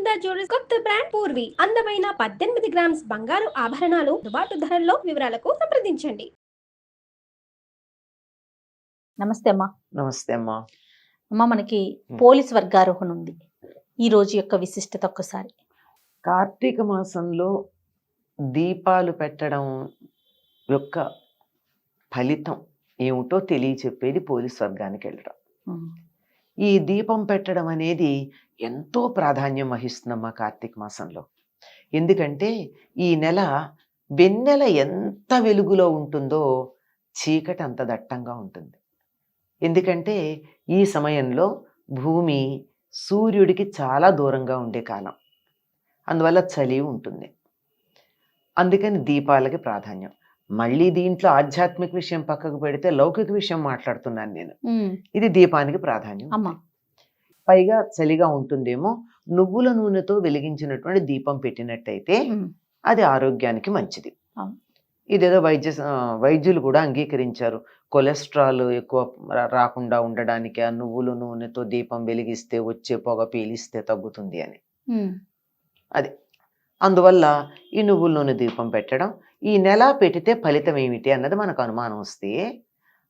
Sunitha jewellers కొత్త brand Purvi అందమైన 18 grams బంగారు ఆభరణాలు దుబాటు ధరల్లో. వివరాలకు సంప్రదించండి. నమస్తే అమ్మా. నమస్తే అమ్మా. అమ్మా, మనకి పోలీస్ వర్గారోహణ ఉంది. ఈ రోజు యొక్క విశిష్టత ఒక్కసారి. కార్తీక మాసంలో దీపాలు పెట్టడం యొక్క ఫలితం ఏమిటో తెలియచెప్పేది పోలీస్ వర్గానికి వెళ్ళడం. ఈ దీపం పెట్టడం అనేది ఎంతో ప్రాధాన్యం వహిస్తుందమ్మా కార్తీక మాసంలో. ఎందుకంటే ఈ నెల వెన్నెల ఎంత వెలుగులో ఉంటుందో చీకటి అంత దట్టంగా ఉంటుంది. ఎందుకంటే ఈ సమయంలో భూమి సూర్యుడికి చాలా దూరంగా ఉండే కాలం, అందువల్ల చలి ఉంటుంది. అందుకని దీపాలకి ప్రాధాన్యం. మళ్ళీ దీంట్లో ఆధ్యాత్మిక విషయం పక్కకు పెడితే లౌకిక విషయం మాట్లాడుతున్నాను నేను. ఇది దీపానికి ప్రాధాన్యం. పైగా చలిగా ఉంటుందేమో, నువ్వుల నూనెతో వెలిగించినటువంటి దీపం పెట్టినట్టయితే అది ఆరోగ్యానికి మంచిది. ఇదేదో వైద్యులు కూడా అంగీకరించారు. కొలెస్ట్రాల్ ఎక్కువ రాకుండా ఉండడానికి ఆ నువ్వుల నూనెతో దీపం వెలిగిస్తే వచ్చే పొగ పీలిస్తే తగ్గుతుంది అని. అది అందువల్ల ఈ నువ్వుల నూనె దీపం పెట్టడం, ఈ నెల పెడితే ఫలితం ఏమిటి అన్నది మనకు అనుమానం వస్తే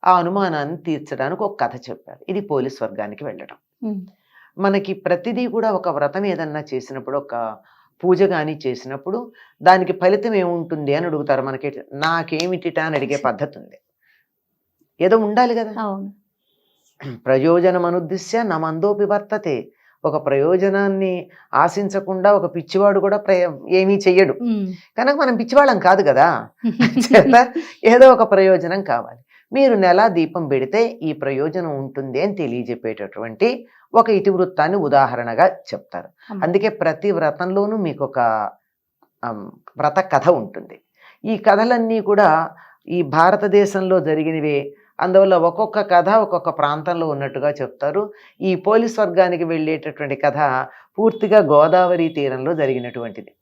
ఆ అనుమానాన్ని తీర్చడానికి ఒక కథ చెప్పారు. ఇది పోలీస్ వర్గానికి వెళ్ళడం. మనకి ప్రతిదీ కూడా ఒక వ్రతం ఏదన్నా చేసినప్పుడు, ఒక పూజ కానీ చేసినప్పుడు దానికి ఫలితం ఏముంటుంది అని అడుగుతారు. మనకి నాకేమిటిటా అని అడిగే పద్ధతి ఉంది. ఏదో ఉండాలి కదా. ప్రయోజనం అనుద్దిశ్య నమందోపి వర్తతే. ఒక ప్రయోజనాన్ని ఆశించకుండా ఒక పిచ్చివాడు కూడా ఏమీ చెయ్యడు. కనుక మనం పిచ్చివాళ్ళం కాదు కదా. ఏదో ఒక ప్రయోజనం కావాలి. మీరు నెల దీపం పెడితే ఈ ప్రయోజనం ఉంటుంది అని తెలియజెప్పేటటువంటి ఒక ఇతివృత్తాన్ని ఉదాహరణగా చెప్తారు. అందుకే ప్రతి వ్రతంలోనూ మీకు ఒక వ్రత కథ ఉంటుంది. ఈ కథలన్నీ కూడా ఈ భారతదేశంలో జరిగినవే. అందువల్ల ఒక్కొక్క కథ ఒక్కొక్క ప్రాంతంలో ఉన్నట్టుగా చెప్తారు. ఈ పోలీస్ వర్గానికి వెళ్ళేటటువంటి కథ పూర్తిగా గోదావరి తీరంలో జరిగినటువంటిది.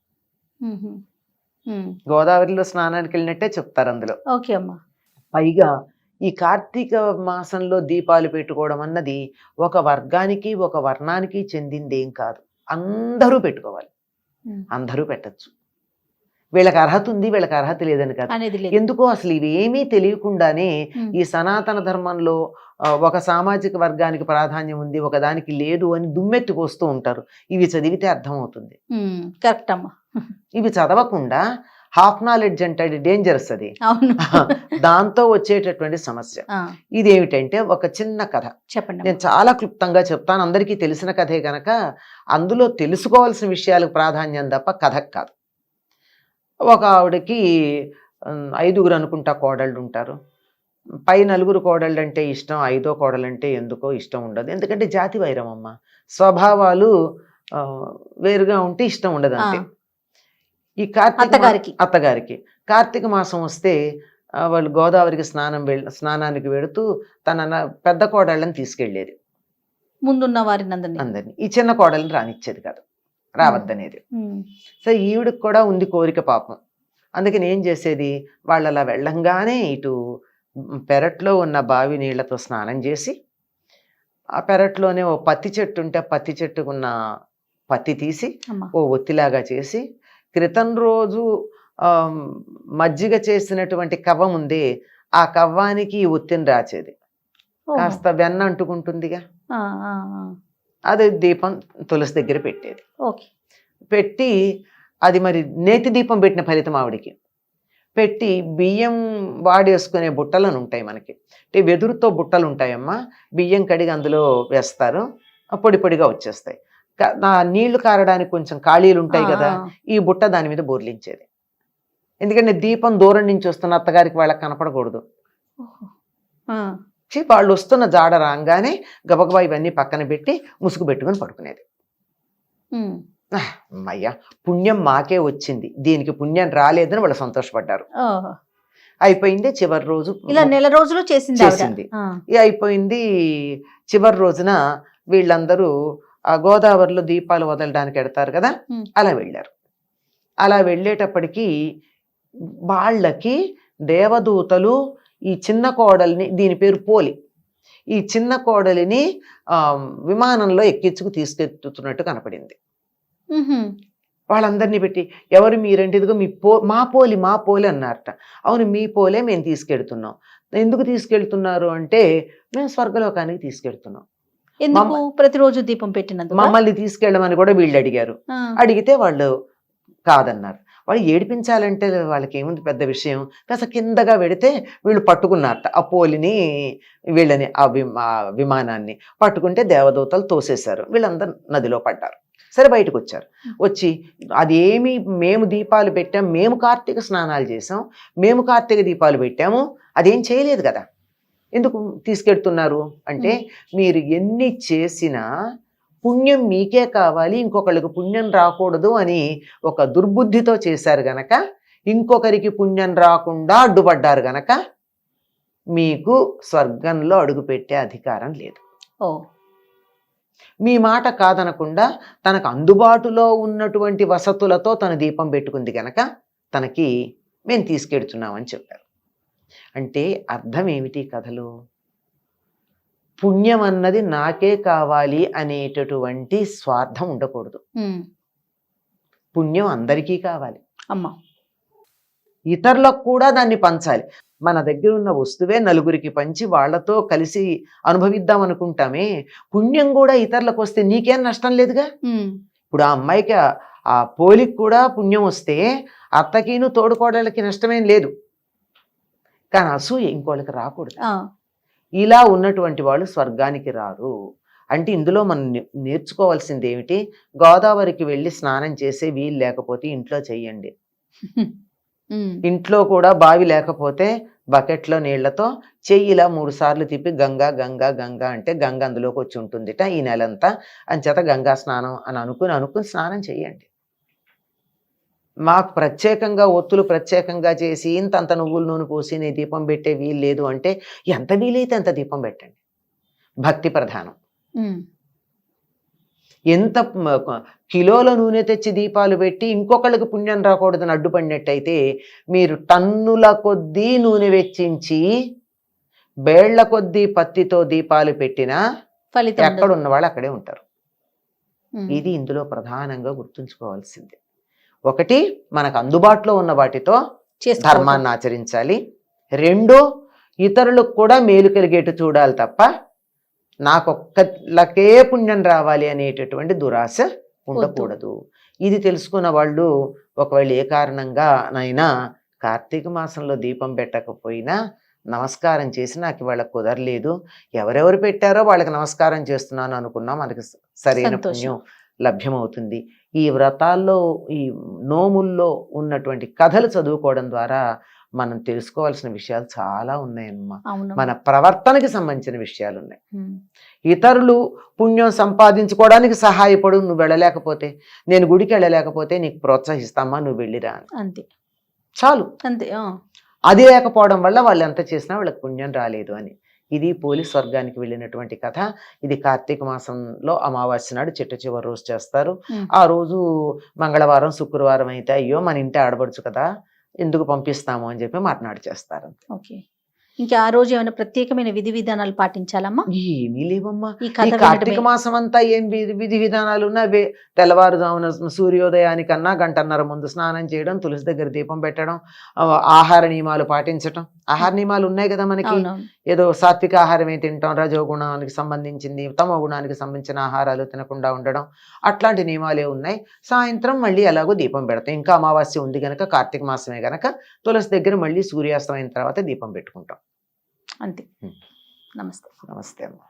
గోదావరిలో స్నానానికి వెళ్ళినట్టే చెప్తారు అందులో. పైగా ఈ కార్తీక మాసంలో దీపాలు పెట్టుకోవడం అన్నది ఒక వర్గానికి ఒక వర్ణానికి చెందిందేం కాదు. అందరూ పెట్టుకోవాలి, అందరూ పెట్టచ్చు. వీళ్ళకి అర్హత ఉంది, వీళ్ళకి అర్హత లేదని కాదు. ఎందుకో అసలు ఇవేమీ తెలియకుండానే ఈ సనాతన ధర్మంలో ఒక సామాజిక వర్గానికి ప్రాధాన్యం ఉంది, ఒక దానికి లేదు అని దుమ్మెత్తుకొస్తూ ఉంటారు. ఇవి చదివితే అర్థమవుతుంది. కరెక్ట్ అమ్మా. ఇవి చదవకుండా హాఫ్ నాలెడ్జ్ అంటే డేంజరస్. అది దాంతో వచ్చేటటువంటి సమస్య. ఇదేమిటంటే ఒక చిన్న కథ చెప్పండి. నేను చాలా క్లుప్తంగా చెప్తాను, అందరికీ తెలిసిన కథే కనుక అందులో తెలుసుకోవాల్సిన విషయాలకు ప్రాధాన్యం తప్ప కథకు కాదు. ఒక ఆవిడకి 5 అనుకుంటా కోడళ్ళు ఉంటారు. పై 4 కోడళ్ళు అంటే ఇష్టం, 5వ కోడలంటే ఎందుకో ఇష్టం ఉండదు. ఎందుకంటే జాతి వైరం అమ్మ, స్వభావాలు వేరుగా ఉంటే ఇష్టం ఉండదు అంతే. ఈ అత్తగారికి కార్తీక మాసం వస్తే వాళ్ళు గోదావరికి స్నానానికి వెళుతూ తన పెద్ద కోడళ్ళని తీసుకెళ్లేది, ముందున్న వారిని అందరినీ. ఈ చిన్న కోడళ్ళని రానిచ్చేది కాదు, రావద్దనేది. సో ఈవిడికి కూడా ఉంది కోరిక పాపం. అందుకని ఏం చేసేది, వాళ్ళు అలా వెళ్ళంగానే ఇటు పెరట్లో ఉన్న బావి నీళ్లతో స్నానం చేసి, ఆ పెరట్లోనే ఓ పత్తి చెట్టు ఉంటే పత్తి చెట్టుకున్న పత్తి తీసి ఓ ఒత్తిలాగా చేసి, క్రితం రోజు మజ్జిగ చేసినటువంటి కవ్వం ఉంది, ఆ కవ్వానికి ఈ ఒత్తిని రాచేది. కాస్త వెన్న అంటుకుంటుందిగా, అది దీపం తులసి దగ్గర పెట్టేది. పెట్టి అది మరి నేతి దీపం పెట్టిన ఫలితం ఆవిడికి. పెట్టి బియ్యం వాడేసుకునే బుట్టలను ఉంటాయి మనకి, అంటే వెదురుతో బుట్టలు ఉంటాయమ్మా. బియ్యం కడిగి అందులో వేస్తారు, పొడి పొడిగా వచ్చేస్తాయి. నీళ్లు కారడానికి కొంచెం ఖాళీలు ఉంటాయి కదా, ఈ బుట్ట దాని మీద బోర్లించేది. ఎందుకంటే దీపం దూరం నుంచి వస్తున్న అత్తగారికి వాళ్ళకి కనపడకూడదు. వాళ్ళు వస్తున్న జాడ రాగానే గబగబా ఇవన్నీ పక్కన పెట్టి ముసుగు పెట్టుకుని పడుకునేది. అయ్యా పుణ్యం మాకే వచ్చింది, దీనికి పుణ్యం రాలేదని వాళ్ళు సంతోషపడ్డారు. అయిపోయింది. చివరి రోజు ఇలా నెల రోజులు చేసింది. అయిపోయింది. చివరి రోజున వీళ్ళందరూ ఆ గోదావరిలో దీపాలు వదలడానికి ఎడతారు కదా, అలా వెళ్ళారు. అలా వెళ్ళేటప్పటికీ వాళ్ళకి దేవదూతలు ఈ చిన్న కోడలిని, దీని పేరు పోలి, ఈ చిన్న కోడలిని విమానంలో ఎక్కించుకు తీసుకెళ్తున్నట్టు కనపడింది. వాళ్ళందరినీ పెట్టి ఎవరు మీరంటే ఇదిగో మా పోలి అన్నారట. అవును మీ పోలే మేము తీసుకెళ్తున్నాం. ఎందుకు తీసుకెళ్తున్నారు అంటే మేము స్వర్గలోకానికి తీసుకెళ్తున్నాం. ఎందుకు? ప్రతిరోజు దీపం పెట్టినందుకు మమ్మల్ని తీసుకెళ్ళమని కూడా వీళ్ళు అడిగారు. అడిగితే వాళ్ళు కాదన్నారు. వాళ్ళు ఏడిపించాలంటే వాళ్ళకి ఏముంది పెద్ద విషయం. కాస్త కిందగా పెడితే వీళ్ళు పట్టుకున్నారట ఆ పోలిని, వీళ్ళని ఆ విమానాన్ని పట్టుకుంటే దేవదూతలు తోసేశారు. వీళ్ళందరూ నదిలో పడ్డారు. సరే బయటకు వచ్చారు. వచ్చి అదేమి మేము దీపాలు పెట్టాం, మేము కార్తీక స్నానాలు చేసాం, మేము కార్తీక దీపాలు పెట్టాము, అదేం చేయలేదు కదా, ఎందుకు తీసుకెడుతున్నారు అంటే మీరు ఎన్ని చేసినా పుణ్యం మీకే కావాలి, ఇంకొకళ్ళకి పుణ్యం రాకూడదు అని ఒక దుర్బుద్ధితో చేశారు గనక, ఇంకొకరికి పుణ్యం రాకుండా అడ్డుపడ్డారు గనక మీకు స్వర్గంలో అడుగుపెట్టే అధికారం లేదు. మీ మాట కాదనకుండా తనకు అందుబాటులో ఉన్నటువంటి వసతులతో తన దీపం పెట్టుకుంది గనక తనకి మేము తీసుకెడుతున్నామని చెప్పారు. అంటే అర్థం ఏమిటి కథలు? పుణ్యం అన్నది నాకే కావాలి అనేటటువంటి స్వార్థం ఉండకూడదు. పుణ్యం అందరికీ కావాలి అమ్మా, ఇతరులకు కూడా దాన్ని పంచాలి. మన దగ్గర ఉన్న వస్తువే నలుగురికి పంచి వాళ్లతో కలిసి అనుభవిద్దాం అనుకుంటామే, పుణ్యం కూడా ఇతరులకు వస్తే నీకేం నష్టం లేదుగా. ఇప్పుడు ఆ అమ్మాయికి ఆ పోలికి కూడా పుణ్యం వస్తే అత్తకిను తోడుకోడలకి నష్టమేం లేదు, కానీ అసూయ ఇంకోళ్ళకి రాకూడదు. ఇలా ఉన్నటువంటి వాళ్ళు స్వర్గానికి రారు. అంటే ఇందులో మనం నేర్చుకోవాల్సింది ఏమిటి? గోదావరికి వెళ్ళి స్నానం చేసే వీలు లేకపోతే ఇంట్లో చెయ్యండి. ఇంట్లో కూడా బావి లేకపోతే బకెట్లో నీళ్లతో చెయ్యిలా 3 సార్లు తిప్పి గంగా గంగా గంగా అంటే గంగ అందులోకి వచ్చి ఉంటుందిట ఈ నెలంతా. అంచేత గంగా స్నానం అని అనుకుని స్నానం చేయండి. మాకు ప్రత్యేకంగా ఒత్తులు ప్రత్యేకంగా చేసి ఇంతంత నువ్వుల నూనె పోసి నీ దీపం పెట్టే వీలు లేదు అంటే ఎంత వీలైతే అంత దీపం పెట్టండి. భక్తి ప్రధానం. ఎంత కిలోల నూనె తెచ్చి దీపాలు పెట్టి ఇంకొకళ్ళకి పుణ్యం రాకూడదని అడ్డుపడినట్టయితే మీరు టన్నుల కొద్దీ నూనె వెచ్చించి బేళ్ల కొద్దీ పత్తితో దీపాలు పెట్టినా ఎక్కడ ఉన్న వాళ్ళు అక్కడే ఉంటారు. ఇది ఇందులో ప్రధానంగా గుర్తుంచుకోవాల్సింది. ఒకటి, మనకు అందుబాటులో ఉన్న వాటితో ధర్మాన్ని ఆచరించాలి. 2, ఇతరులకు కూడా మేలు కలిగేట్టు చూడాలి తప్ప నాకొక్కలకే పుణ్యం రావాలి అనేటటువంటి దురాశ ఉండకూడదు. ఇది తెలుసుకున్న వాళ్ళు ఒకవేళ ఏ కారణంగా నైనా కార్తీక మాసంలో దీపం పెట్టకపోయినా నమస్కారం చేసి నాకు ఇవాళ కుదరలేదు, ఎవరెవరు పెట్టారో వాళ్ళకి నమస్కారం చేస్తున్నాను అనుకున్నా మనకి సరైన పుణ్యం లభ్యమవుతుంది. ఈ వ్రతాల్లో ఈ నోముల్లో ఉన్నటువంటి కథలు చదువుకోవడం ద్వారా మనం తెలుసుకోవాల్సిన విషయాలు చాలా ఉన్నాయమ్మా. మన ప్రవర్తనకి సంబంధించిన విషయాలు ఉన్నాయి. ఇతరులు పుణ్యం సంపాదించుకోవడానికి సహాయపడు, నువ్వు వెళ్ళలేకపోతే, నేను గుడికి వెళ్ళలేకపోతే నీకు ప్రోత్సహిస్తామా, నువ్వు వెళ్ళిరా అంతే, చాలు అంతే. అది లేకపోవడం వల్ల వాళ్ళు ఎంత చేసినా వాళ్ళకి పుణ్యం రాలేదు అని. ఇది పోలీస్ వర్గానికి వెళ్ళినటువంటి కథ. ఇది కార్తీక మాసంలో అమావాస్య నాడు చిట్ట చివరి రోజు చేస్తారు. ఆ రోజు మంగళవారం శుక్రవారం అయితే అయ్యో మన ఇంటి ఆడబడుచు కదా ఎందుకు పంపిస్తాము అని చెప్పి మాట్లాడి చేస్తారు. ఓకే, ఇంకా ఆ రోజు ఏమైనా ప్రత్యేకమైన విధి విధానాలు పాటించాలమ్మా? ఏమీ లేవమ్మా. ఈ కార్తీక మాసం అంతా ఏం విధి విధానాలు ఉన్నాయి? తెల్లవారుజామున సూర్యోదయానికన్నా 1.5 గంటల ముందు స్నానం చేయడం, తులసి దగ్గర దీపం పెట్టడం, ఆహార నియమాలు పాటించటం. ఆహార నియమాలు ఉన్నాయి కదా మనకి, ఏదో సాత్విక ఆహారమే తింటాం, రజోగుణానికి సంబంధించింది తమో గుణానికి సంబంధించిన ఆహారాలు తినకుండా ఉండడం, అట్లాంటి నియమాలే ఉన్నాయి. సాయంత్రం మళ్ళీ ఎలాగో దీపం పెడతాం. ఇంకా అమావాస్య ఉంది కనుక, కార్తీక మాసమే కనుక తులసి దగ్గర మళ్ళీ సూర్యాస్తమైన తర్వాత దీపం పెట్టుకుంటాం. అంతే. నమస్తే. నమస్తే అమ్మా.